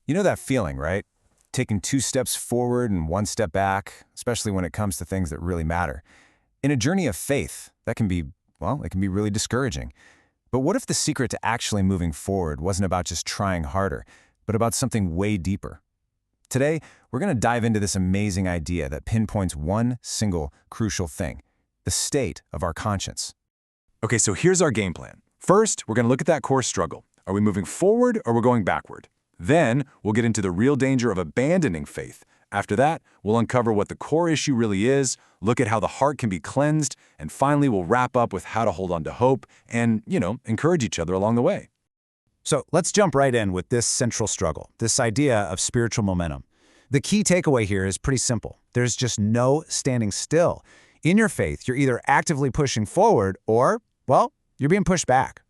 You know that feeling, right? Taking 2 steps forward and 1 step back, especially when it comes to things that really matter. In a journey of faith, that can be, well, it can be really discouraging. But what if the secret to actually moving forward wasn't about just trying harder, but about something way deeper? Today, we're going to dive into this amazing idea that pinpoints one single crucial thing: the state of our conscience. Okay, so here's our game plan. First, we're going to look at that core struggle. Are we moving forward or we're going backward? Then, we'll get into the real danger of abandoning faith. After that, we'll uncover what the core issue really is, look at how the heart can be cleansed, and finally we'll wrap up with how to hold on to hope and, encourage each other along the way. So let's jump right in with this central struggle, this idea of spiritual momentum. The key takeaway here is pretty simple. There's just no standing still. In your faith, you're either actively pushing forward or, well, you're being pushed back.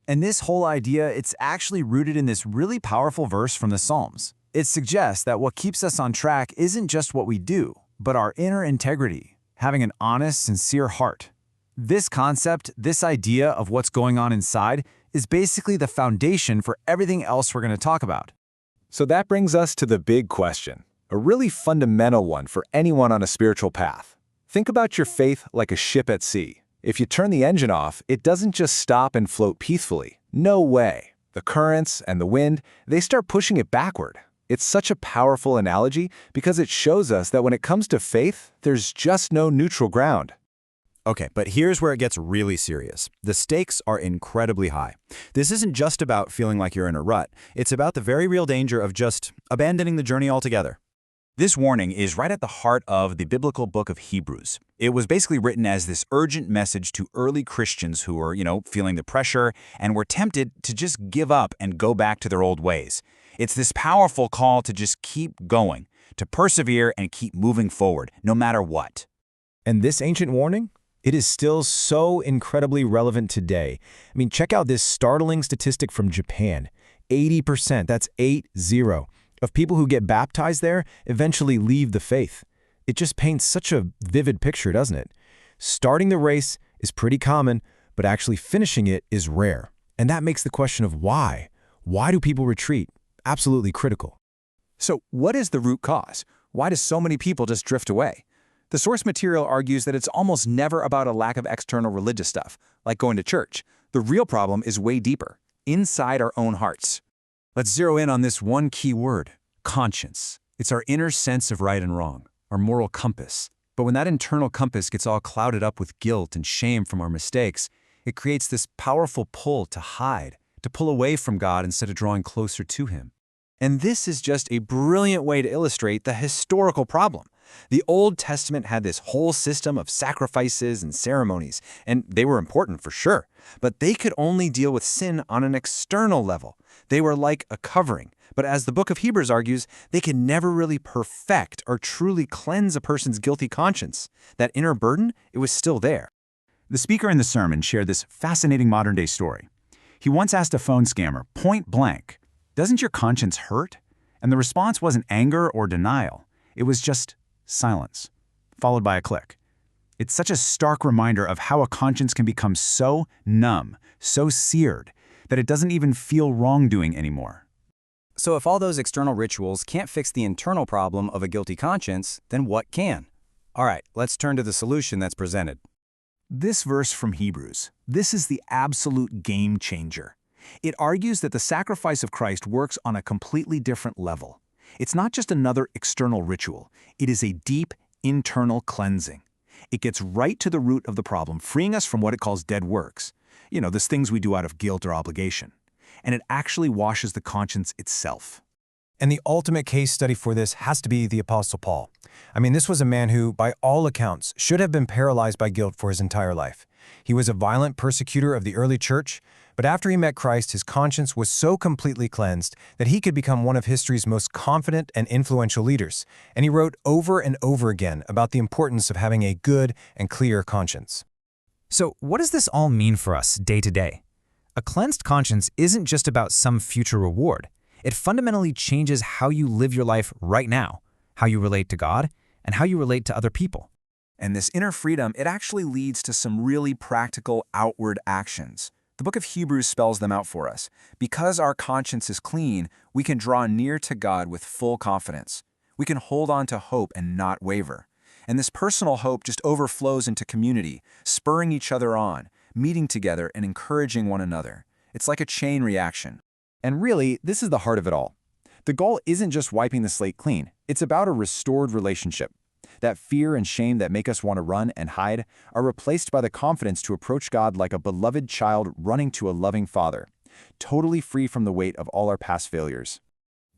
And this whole idea, it's actually rooted in this really powerful verse from the Psalms. It suggests that what keeps us on track isn't just what we do, but our inner integrity, having an honest, sincere heart. This concept, this idea of what's going on inside, is basically the foundation for everything else we're going to talk about. So that brings us to the big question, a really fundamental one for anyone on a spiritual path. Think about your faith like a ship at sea. If you turn the engine off, it doesn't just stop and float peacefully. No way. The currents and the wind, they start pushing it backward. It's such a powerful analogy because it shows us that when it comes to faith, there's just no neutral ground. Okay, but here's where it gets really serious. The stakes are incredibly high. This isn't just about feeling like you're in a rut. It's about the very real danger of just abandoning the journey altogether. This warning is right at the heart of the biblical book of Hebrews. It was basically written as this urgent message to early Christians who were, feeling the pressure and were tempted to just give up and go back to their old ways. It's this powerful call to just keep going, to persevere and keep moving forward, no matter what. And this ancient warning? It is still so incredibly relevant today. I mean, check out this startling statistic from Japan. 80%, that's 80, of people who get baptized there eventually leave the faith. It just paints such a vivid picture, doesn't it? Starting the race is pretty common, but actually finishing it is rare. And that makes the question of why. Why do people retreat absolutely critical? So what is the root cause? Why do so many people just drift away? The source material argues that it's almost never about a lack of external religious stuff, like going to church. The real problem is way deeper, inside our own hearts. Let's zero in on this one key word, conscience. It's our inner sense of right and wrong, our moral compass. But when that internal compass gets all clouded up with guilt and shame from our mistakes, it creates this powerful pull to hide, to pull away from God instead of drawing closer to Him. And this is just a brilliant way to illustrate the historical problem. The Old Testament had this whole system of sacrifices and ceremonies, and they were important for sure, but they could only deal with sin on an external level. They were like a covering, but as the book of Hebrews argues, they could never really perfect or truly cleanse a person's guilty conscience. That inner burden, it was still there. The speaker in the sermon shared this fascinating modern-day story. He once asked a phone scammer, point blank, "Doesn't your conscience hurt?" And the response wasn't anger or denial. It was just silence, followed by a click. It's such a stark reminder of how a conscience can become so numb, so seared, that it doesn't even feel wrongdoing anymore. So if all those external rituals can't fix the internal problem of a guilty conscience, then what can? All right, let's turn to the solution that's presented. This verse from Hebrews, this is the absolute game changer. It argues that the sacrifice of Christ works on a completely different level. It's not just another external ritual. It is a deep internal cleansing. It gets right to the root of the problem, freeing us from what it calls dead works. Those things we do out of guilt or obligation. And it actually washes the conscience itself. And the ultimate case study for this has to be the Apostle Paul. I mean, this was a man who, by all accounts, should have been paralyzed by guilt for his entire life. He was a violent persecutor of the early church, but after he met Christ, his conscience was so completely cleansed that he could become one of history's most confident and influential leaders. And he wrote over and over again about the importance of having a good and clear conscience. So what does this all mean for us day to day? A cleansed conscience isn't just about some future reward. It fundamentally changes how you live your life right now, how you relate to God, and how you relate to other people. And this inner freedom, it actually leads to some really practical outward actions. The book of Hebrews spells them out for us. Because our conscience is clean, we can draw near to God with full confidence. We can hold on to hope and not waver. And this personal hope just overflows into community, spurring each other on, meeting together and encouraging one another. It's like a chain reaction. And really, this is the heart of it all. The goal isn't just wiping the slate clean. It's about a restored relationship. That fear and shame that make us want to run and hide are replaced by the confidence to approach God like a beloved child running to a loving Father, totally free from the weight of all our past failures.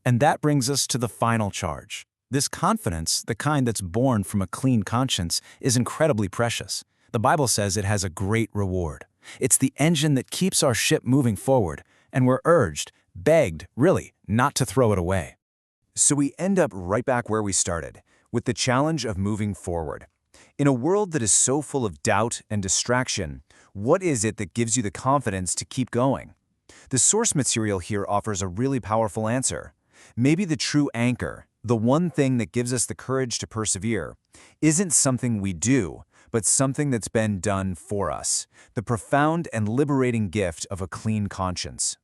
And that brings us to the final charge. This confidence, the kind that's born from a clean conscience, is incredibly precious. The Bible says it has a great reward. It's the engine that keeps our ship moving forward, and we're urged, begged, really, not to throw it away. So we end up right back where we started, with the challenge of moving forward. In a world that is so full of doubt and distraction, what is it that gives you the confidence to keep going? The source material here offers a really powerful answer. Maybe the true anchor, the one thing that gives us the courage to persevere, isn't something we do, but something that's been done for us, the profound and liberating gift of a clean conscience.